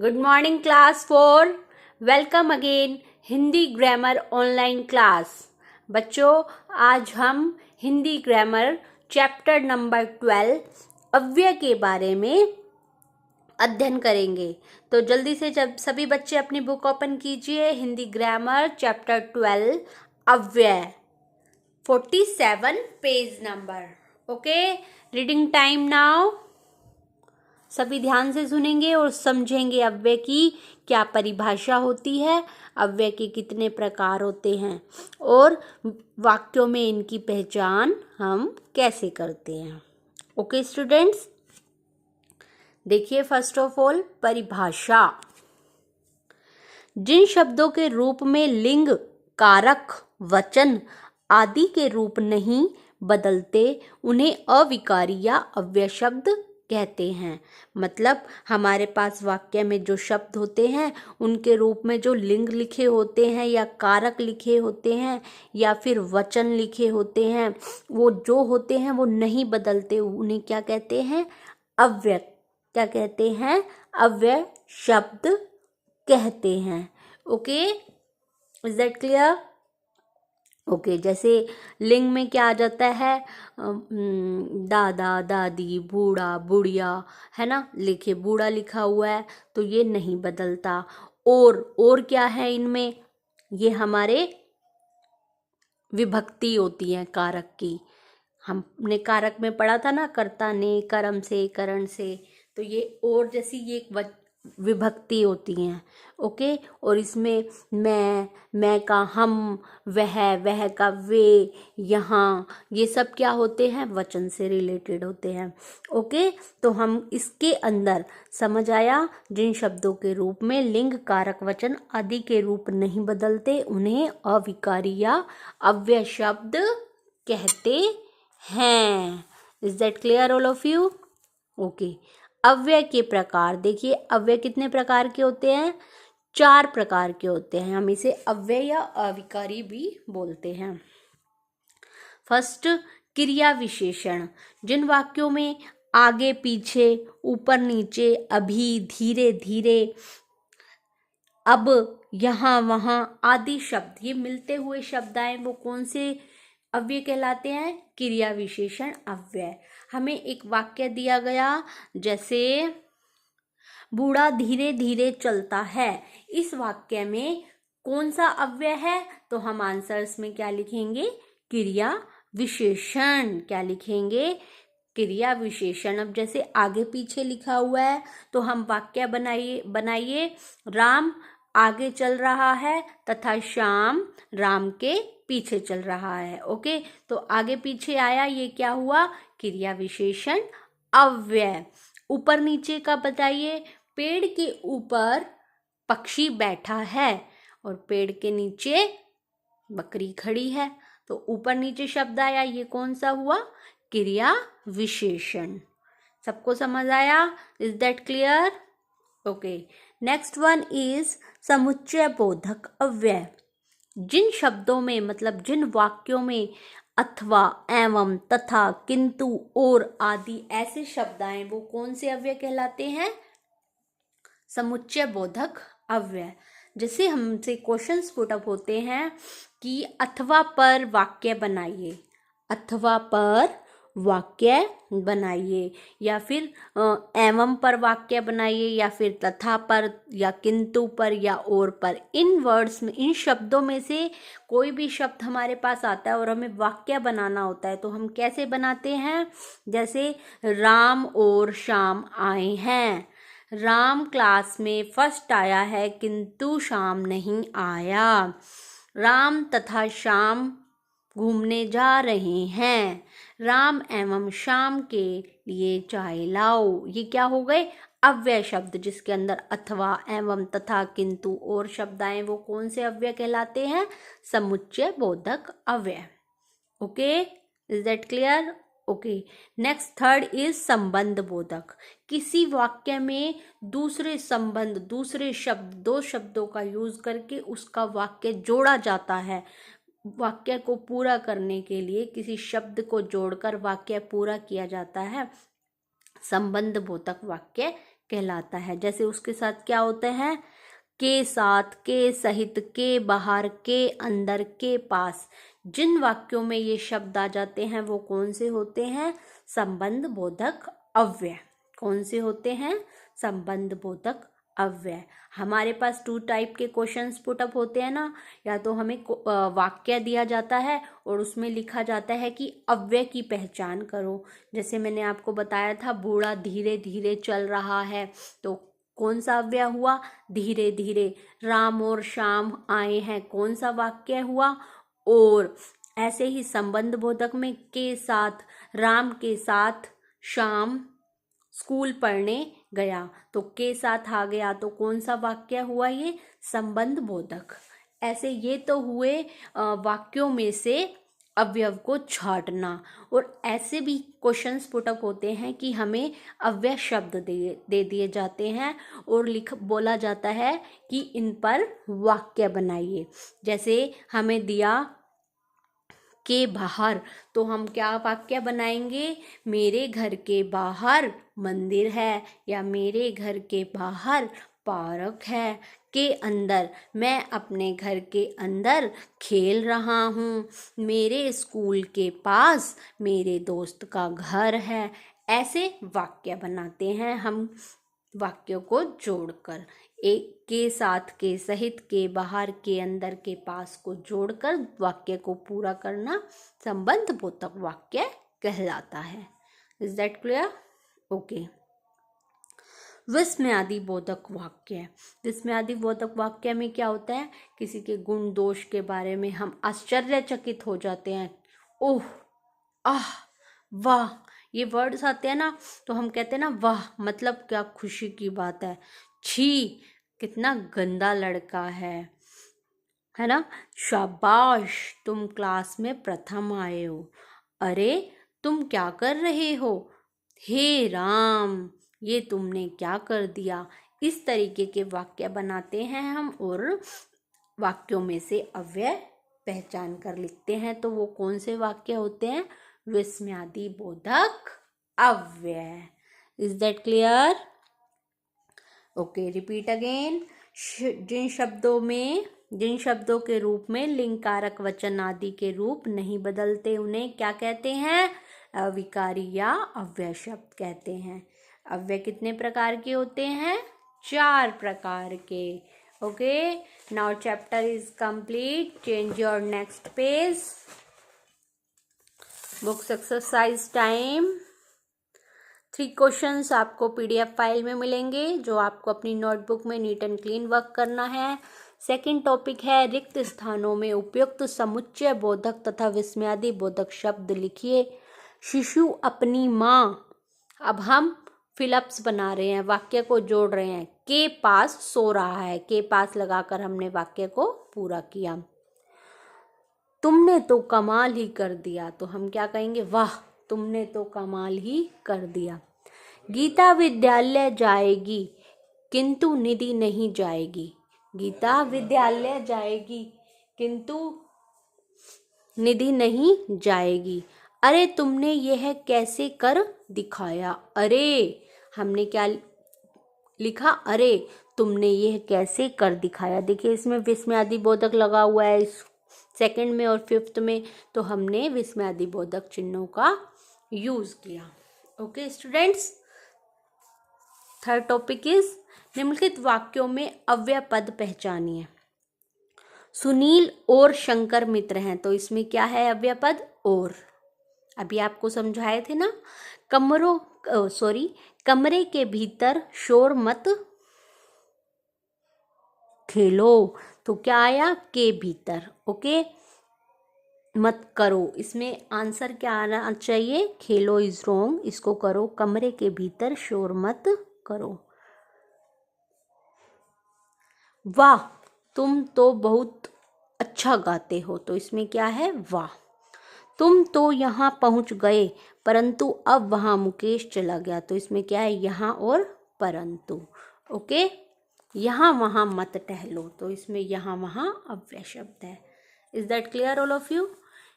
Good morning class 4। Welcome again Hindi grammar online class. बच्चों, आज हम हिंदी ग्रामर चैप्टर नंबर 12 अव्यय के बारे में अध्ययन करेंगे। तो जल्दी से जब सभी बच्चे अपनी बुक ओपन कीजिए। हिंदी ग्रामर चैप्टर 12 अव्यय 47 page number. Okay, reading time now. सभी ध्यान से सुनेंगे और समझेंगे अव्यय की क्या परिभाषा होती है, अव्यय के कितने प्रकार होते हैं और वाक्यों में इनकी पहचान हम कैसे करते हैं। ओके स्टूडेंट्स, देखिए फर्स्ट ऑफ ऑल परिभाषा। जिन शब्दों के रूप में लिंग, कारक, वचन आदि के रूप नहीं बदलते उन्हें अविकारी या अव्यय शब्द कहते हैं। मतलब हमारे पास वाक्य में जो शब्द होते हैं उनके रूप में जो लिंग लिखे होते हैं या कारक लिखे होते हैं या फिर वचन लिखे होते हैं, वो जो होते हैं वो नहीं बदलते, उन्हें क्या कहते हैं? अव्यय। क्या कहते हैं? अव्यय शब्द कहते हैं। Okay, is that clear? Okay, जैसे लिंग में क्या आ जाता है? दादा, दादी, बूढ़ा, बुढ़िया, है ना। लिखे बूढ़ा लिखा हुआ है तो ये नहीं बदलता। और क्या है इनमें? ये हमारे विभक्ति होती है कारक की। हमने कारक में पढ़ा था ना, कर्ता ने, कर्म से, करण से। तो ये और जैसी ये एक विभक्ति होती हैं। ओके, और इसमें मैं का हम, वह का वे, यहाँ, ये सब क्या होते हैं? वचन से रिलेटेड होते हैं। ओके, तो हम इसके अंदर समझ आया, जिन शब्दों के रूप में लिंग, कारक, वचन आदि के रूप नहीं बदलते उन्हें अविकारी या अव्यय शब्द कहते हैं। Is that clear all of you? Okay, अव्यय के प्रकार देखिए। अव्यय कितने प्रकार के होते हैं? 4 प्रकार के होते हैं। हम इसे अव्यय या अविकारी भी बोलते हैं। फर्स्ट, क्रिया विशेषण। जिन वाक्यों में आगे पीछे, ऊपर नीचे, अभी, धीरे धीरे, अब, यहाँ वहाँ आदि शब्द ये मिलते हुए शब्द आए, वो कौन से अव्यय कहलाते हैं? क्रिया विशेषण अव्यय। हमें एक वाक्य दिया गया, जैसे बूढ़ा धीरे धीरे चलता है। इस वाक्य में कौन सा अव्यय है? तो हम आंसर्स में क्या लिखेंगे? क्रिया विशेषण। क्या लिखेंगे? क्रिया विशेषण। अब जैसे आगे पीछे लिखा हुआ है तो हम वाक्य बनाइए। राम आगे चल रहा है तथा श्याम राम के पीछे चल रहा है। ओके, तो आगे पीछे आया, ये क्या हुआ? क्रिया विशेषण अव्यय। ऊपर नीचे का बताइए। पेड़ के ऊपर पक्षी बैठा है और पेड़ के नीचे बकरी खड़ी है, तो ऊपर नीचे शब्द आया, ये कौन सा हुआ? क्रिया विशेषण। सबको समझ आया? Is that clear? Okay, next one is समुच्चय बोधक अव्यय। जिन शब्दों में, मतलब जिन वाक्यों में अथवा, एवं, तथा, किंतु, और आदि ऐसे शब्द आए, वो कौन से अव्यय कहलाते हैं? समुच्चय बोधक अव्यय। जैसे हमसे क्वेश्चंस पुट अप होते हैं कि अथवा पर वाक्य बनाइए, अथवा पर वाक्य बनाइए, या फिर एवं पर वाक्य बनाइए, या फिर तथा पर, या किंतु पर, या और पर। इन वर्ड्स में, इन शब्दों में से कोई भी शब्द हमारे पास आता है और हमें वाक्य बनाना होता है तो हम कैसे बनाते हैं? जैसे राम और श्याम आए हैं। राम क्लास में फर्स्ट आया है किंतु श्याम नहीं आया। राम तथा श्याम घूमने जा रहे हैं। राम एवं श्याम के लिए चाय लाओ। ये क्या हो गए? अव्यय शब्द, जिसके अंदर अथवा, एवं, तथा, किंतु, और शब्द आए, वो कौन से अव्यय कहलाते हैं? समुच्चय बोधक अव्यय। Okay, is that clear? Okay, next third is संबंध बोधक। किसी वाक्य में दूसरे संबंध, दूसरे शब्द, 2 शब्दों का यूज करके उसका वाक्य जोड़ा जाता है। वाक्य को पूरा करने के लिए किसी शब्द को जोड़कर वाक्य पूरा किया जाता है, संबंध बोधक वाक्य कहलाता है। जैसे उसके साथ क्या होते हैं, के साथ, के सहित, के बाहर, के अंदर, के पास। जिन वाक्यों में ये शब्द आ जाते हैं वो कौन से होते हैं, संबंध बोधक अव्यय। कौन से होते हैं, संबंध बोधक अव्यय। हमारे पास 2 टाइप के क्वेश्चंस पुट अप होते हैं ना, या तो हमें वाक्य दिया जाता है और उसमें लिखा जाता है कि अव्यय की पहचान करो। जैसे मैंने आपको बताया था, बूढ़ा धीरे धीरे चल रहा है, तो कौन सा अव्यय हुआ, धीरे धीरे। राम और श्याम आए हैं, कौन सा वाक्य हुआ, और। ऐसे ही संबंध बोधक में के साथ, राम के साथ श्याम स्कूल पढ़ने गया, तो के साथ आ गया, तो कौन सा वाक्य हुआ, ये संबंध बोधक। ऐसे ये तो हुए वाक्यों में से अवयव को छांटना। और ऐसे भी क्वेश्चंस पुटअप होते हैं कि हमें अव्यय शब्द दे दिए जाते हैं और बोला जाता है कि इन पर वाक्य बनाइए। जैसे हमें दिया के बाहर, तो हम क्या वाक्य बनाएंगे, मेरे घर के बाहर मंदिर है, या मेरे घर के बाहर पार्क है। के अंदर, मैं अपने घर के अंदर खेल रहा हूँ। मेरे स्कूल के पास मेरे दोस्त का घर है। ऐसे वाक्य बनाते हैं हम वाक्यों को जोड़कर। एक के साथ, के सहित, के बाहर, के अंदर, के पास को जोड़कर वाक्य को पूरा करना संबंध बोधक वाक्य कहलाता है। Is that clear? ओके। विस्मयादि बोधक वाक्य। विस्मयादि बोधक वाक्य में क्या होता है, किसी के गुण दोष के बारे में हम आश्चर्यचकित हो जाते हैं। ओह, आह, वाह, ये वर्ड्स आते हैं ना, तो हम कहते हैं ना वाह, मतलब क्या खुशी की बात है। छी, कितना गंदा लड़का है ना। शाबाश, तुम क्लास में प्रथम आए हो। अरे, तुम क्या कर रहे हो। हे राम, ये तुमने क्या कर दिया। इस तरीके के वाक्य बनाते हैं हम, और वाक्यों में से अव्यय पहचान कर लिखते हैं। तो वो कौन से वाक्य होते हैं, विस्मयादि बोधक अव्यय। Is that clear? Okay, repeat again. जिन शब्दों के रूप में लिंग कारक वचन आदि के रूप नहीं बदलते, उन्हें क्या कहते हैं, अविकारी या अव्यय शब्द कहते हैं। अव्यय कितने प्रकार के होते हैं, 4 प्रकार के। Okay, now chapter is complete. Change your next page. Books exercise time. 3 questions आपको PDF फाइल में मिलेंगे, जो आपको अपनी नोटबुक में नीट एंड क्लीन वर्क करना है। सेकंड टॉपिक है, रिक्त स्थानों में उपयुक्त समुच्चय बोधक तथा विस्मयादि बोधक शब्द लिखिए। शिशु अपनी माँ। अब हम फिलअप्स बना रहे हैं, वाक्य को जोड़ रहे हैं। के पास सो रहा है, के पास लगाकर हमने वाक्य को पूरा किया। तुमने तो कमाल ही कर दिया, तो हम क्या कहेंगे, वाह, तुमने तो कमाल ही कर दिया। गीता विद्यालय जाएगी किंतु निधि नहीं जाएगी। गीता विद्यालय जाएगी किंतु निधि नहीं जाएगी। अरे, तुमने यह कैसे कर दिखाया। अरे, हमने क्या लिखा, अरे तुमने यह कैसे कर दिखाया। देखिए, इसमें विस्मयादि बोधक लगा हुआ है, इस सेकंड में और 5th में, तो हमने विस्मयादि बोधक चिन्हों का यूज किया। Okay students, third topic is निम्नलिखित वाक्यों में अव्यय पद पहचानिए। सुनील और शंकर मित्र हैं, तो इसमें क्या है अव्यय पद, और। अभी आपको समझाए थे ना, कमरे के भीतर शोर मत खेलो, तो क्या आया, के भीतर। ओके, मत करो, इसमें आंसर क्या आना चाहिए, खेलो इज रॉन्ग, इसको करो, कमरे के भीतर शोर मत करो। वाह, तुम तो बहुत अच्छा गाते हो, तो इसमें क्या है, वाह। तुम तो यहाँ पहुँच गए, परंतु अब वहाँ मुकेश चला गया, तो इसमें क्या है, यहाँ और परंतु। ओके, यहाँ वहाँ मत टहलो, तो इसमें यहाँ वहाँ अव्यय शब्द है। Is that clear all of you?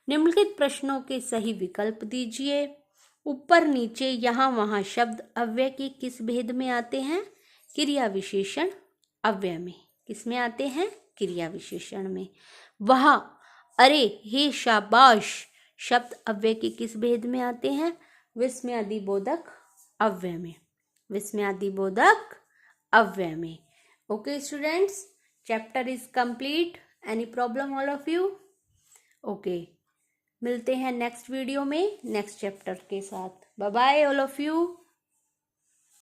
निम्नलिखित प्रश्नों के सही विकल्प दीजिए। ऊपर नीचे यहाँ वहाँ शब्द अव्यय के किस भेद में आते हैं? क्रिया विशेषण अव्यय में। किस में आते हैं? क्रिया विशेषण में। वह, अरे, हे, शाबाश शब्द अव्यय के किस भेद में आते हैं? विस्मयादिबोधक अव्यय में। विस्मयादिबोधक अव्यय में। Okay students, chapter is complete. Any problem all of you? Okay, मिलते हैं नेक्स्ट वीडियो में नेक्स्ट चैप्टर के साथ। Bye bye all of you.